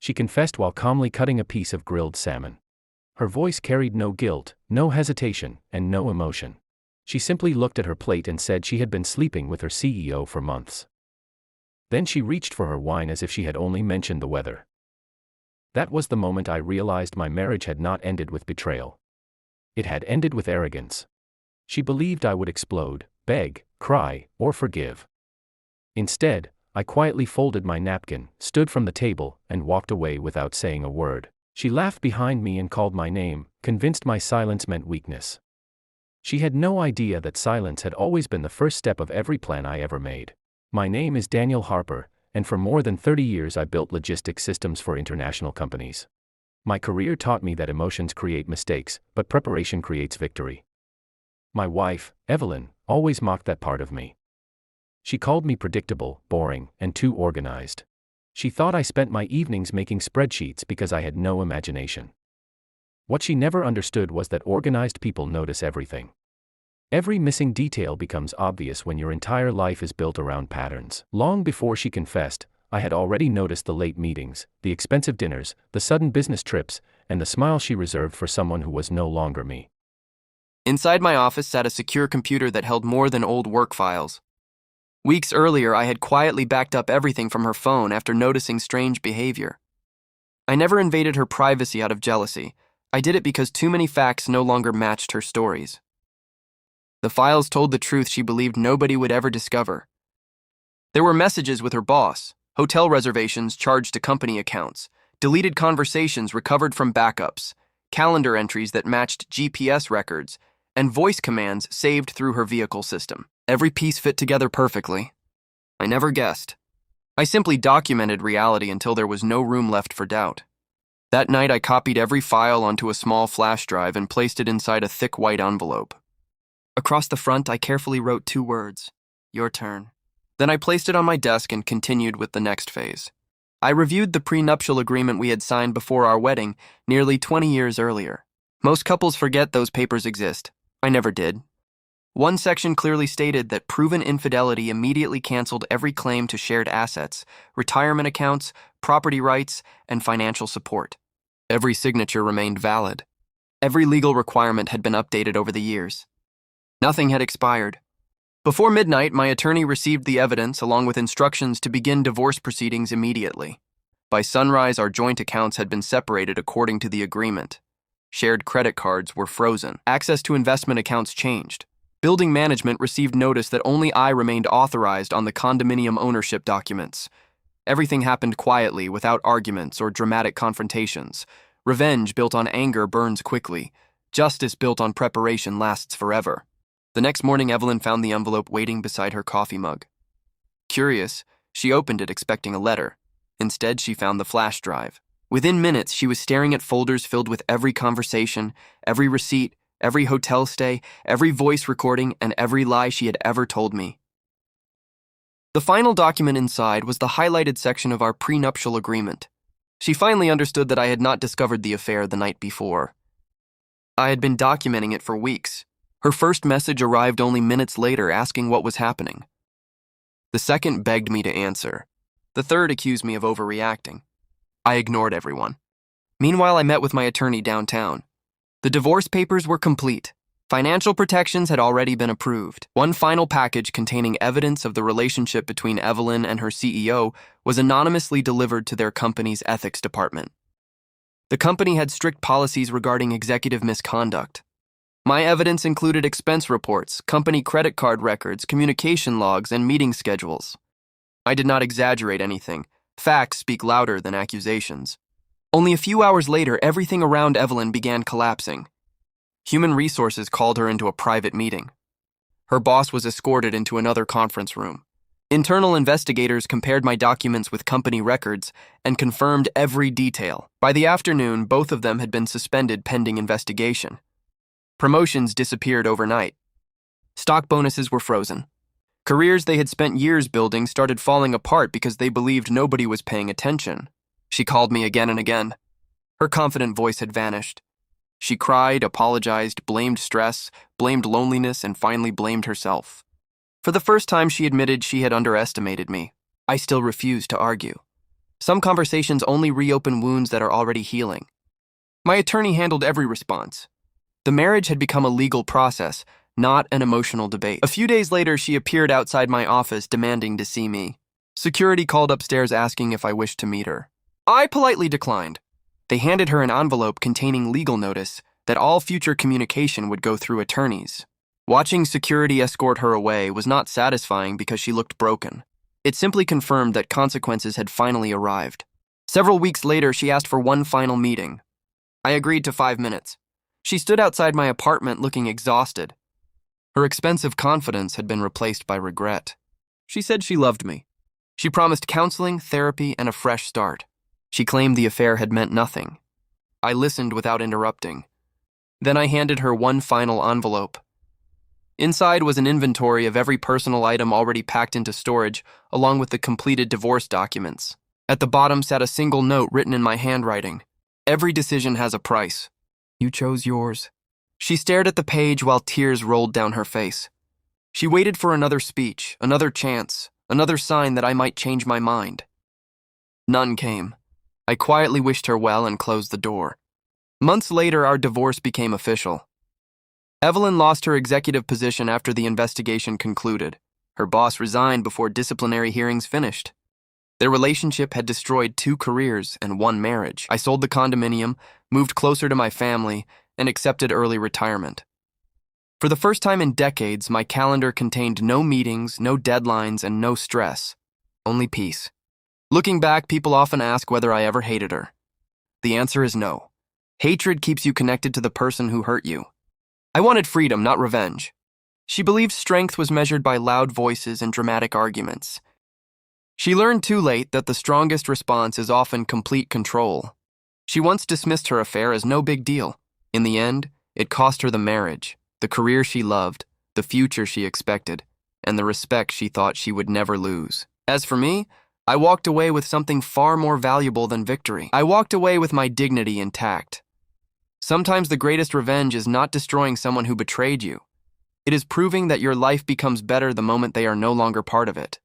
she confessed while calmly cutting a piece of grilled salmon. Her voice carried no guilt, no hesitation, and no emotion. She simply looked at her plate and said she had been sleeping with her CEO for months. Then she reached for her wine as if she had only mentioned the weather. That was the moment I realized my marriage had not ended with betrayal. It had ended with arrogance. She believed I would explode, beg, cry, or forgive. Instead, I quietly folded my napkin, stood from the table, and walked away without saying a word. She laughed behind me and called my name, convinced my silence meant weakness. She had no idea that silence had always been the first step of every plan I ever made. My name is Daniel Harper, and for more than 30 years I built logistics systems for international companies. My career taught me that emotions create mistakes, but preparation creates victory. My wife, Evelyn, always mocked that part of me. She called me predictable, boring, and too organized. She thought I spent my evenings making spreadsheets because I had no imagination. What she never understood was that organized people notice everything. Every missing detail becomes obvious when your entire life is built around patterns. Long before she confessed, I had already noticed the late meetings, the expensive dinners, the sudden business trips, and the smile she reserved for someone who was no longer me. Inside my office sat a secure computer that held more than old work files. Weeks earlier, I had quietly backed up everything from her phone after noticing strange behavior. I never invaded her privacy out of jealousy. I did it because too many facts no longer matched her stories. The files told the truth she believed nobody would ever discover. There were messages with her boss, hotel reservations charged to company accounts, deleted conversations recovered from backups, calendar entries that matched GPS records, and voice commands saved through her vehicle system. Every piece fit together perfectly. I never guessed. I simply documented reality until there was no room left for doubt. That night, I copied every file onto a small flash drive and placed it inside a thick white envelope. Across the front, I carefully wrote 2 words, "Your turn." Then I placed it on my desk and continued with the next phase. I reviewed the prenuptial agreement we had signed before our wedding nearly 20 years earlier. Most couples forget those papers exist. I never did. One section clearly stated that proven infidelity immediately canceled every claim to shared assets, retirement accounts, property rights, and financial support. Every signature remained valid. Every legal requirement had been updated over the years. Nothing had expired. Before midnight, my attorney received the evidence along with instructions to begin divorce proceedings immediately. By sunrise, our joint accounts had been separated according to the agreement. Shared credit cards were frozen. Access to investment accounts changed. Building management received notice that only I remained authorized on the condominium ownership documents. Everything happened quietly, without arguments or dramatic confrontations. Revenge built on anger burns quickly. Justice built on preparation lasts forever. The next morning, Evelyn found the envelope waiting beside her coffee mug. Curious, she opened it expecting a letter. Instead, she found the flash drive. Within minutes, she was staring at folders filled with every conversation, every receipt, every hotel stay, every voice recording, and every lie she had ever told me. The final document inside was the highlighted section of our prenuptial agreement. She finally understood that I had not discovered the affair the night before. I had been documenting it for weeks. Her first message arrived only minutes later, asking what was happening. The second begged me to answer. The third accused me of overreacting. I ignored everyone. Meanwhile, I met with my attorney downtown. The divorce papers were complete. Financial protections had already been approved. One final package containing evidence of the relationship between Evelyn and her CEO was anonymously delivered to their company's ethics department. The company had strict policies regarding executive misconduct. My evidence included expense reports, company credit card records, communication logs, and meeting schedules. I did not exaggerate anything. Facts speak louder than accusations. Only a few hours later, everything around Evelyn began collapsing. Human Resources called her into a private meeting. Her boss was escorted into another conference room. Internal investigators compared my documents with company records and confirmed every detail. By the afternoon, both of them had been suspended pending investigation. Promotions disappeared overnight. Stock bonuses were frozen. Careers they had spent years building started falling apart because they believed nobody was paying attention. She called me again and again. Her confident voice had vanished. She cried, apologized, blamed stress, blamed loneliness, and finally blamed herself. For the first time, she admitted she had underestimated me. I still refused to argue. Some conversations only reopen wounds that are already healing. My attorney handled every response. The marriage had become a legal process, not an emotional debate. A few days later, she appeared outside my office demanding to see me. Security called upstairs asking if I wished to meet her. I politely declined. They handed her an envelope containing legal notice that all future communication would go through attorneys. Watching security escort her away was not satisfying because she looked broken. It simply confirmed that consequences had finally arrived. Several weeks later, she asked for one final meeting. I agreed to 5 minutes. She stood outside my apartment looking exhausted. Her expensive confidence had been replaced by regret. She said she loved me. She promised counseling, therapy, and a fresh start. She claimed the affair had meant nothing. I listened without interrupting. Then I handed her one final envelope. Inside was an inventory of every personal item already packed into storage, along with the completed divorce documents. At the bottom sat a single note written in my handwriting. Every decision has a price. You chose yours. She stared at the page while tears rolled down her face. She waited for another speech, another chance, another sign that I might change my mind. None came. I quietly wished her well and closed the door. Months later, our divorce became official. Evelyn lost her executive position after the investigation concluded. Her boss resigned before disciplinary hearings finished. Their relationship had destroyed 2 careers and 1 marriage. I sold the condominium, moved closer to my family, and accepted early retirement. For the first time in decades, my calendar contained no meetings, no deadlines, and no stress. Only peace. Looking back, people often ask whether I ever hated her. The answer is no. Hatred keeps you connected to the person who hurt you. I wanted freedom, not revenge. She believed strength was measured by loud voices and dramatic arguments. She learned too late that the strongest response is often complete control. She once dismissed her affair as no big deal. In the end, it cost her the marriage, the career she loved, the future she expected, and the respect she thought she would never lose. As for me, I walked away with something far more valuable than victory. I walked away with my dignity intact. Sometimes the greatest revenge is not destroying someone who betrayed you. It is proving that your life becomes better the moment they are no longer part of it.